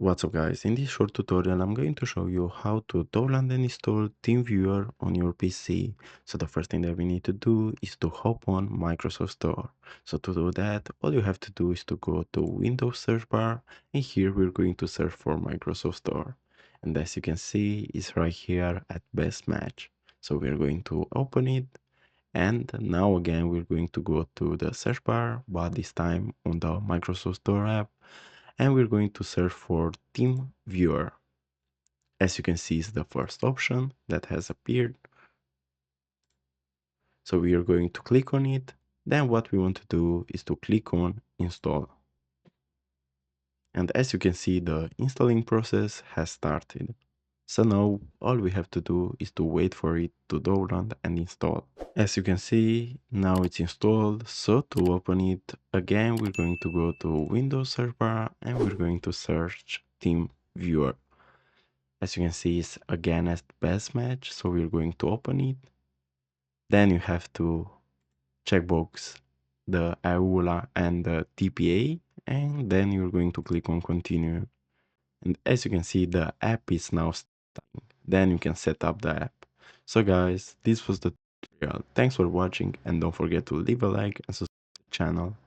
What's up guys, in this short tutorial I'm going to show you how to download and install TeamViewer on your PC. So the first thing that we need to do is to hop on Microsoft Store. So to do that, all you have to do is to go to Windows search bar, and here we're going to search for Microsoft Store. And as you can see, it's right here at best match. So we're going to open it, and now again we're going to go to the search bar, but this time on the Microsoft Store app, and we're going to search for TeamViewer. As you can see, it's the first option that has appeared. So we are going to click on it. Then what we want to do is to click on install. And as you can see, the installing process has started. So now all we have to do is to wait for it to download and install. As you can see, now it's installed. So to open it again, we're going to go to Windows search bar and we're going to search TeamViewer. As you can see, it's again as best match, so we're going to open it. Then you have to checkbox the AULA and the TPA, and then you're going to click on continue. And as you can see, the app is now starting. Then you can set up the app. So guys, this was the tutorial. Thanks for watching, and don't forget to leave a like and subscribe to the channel.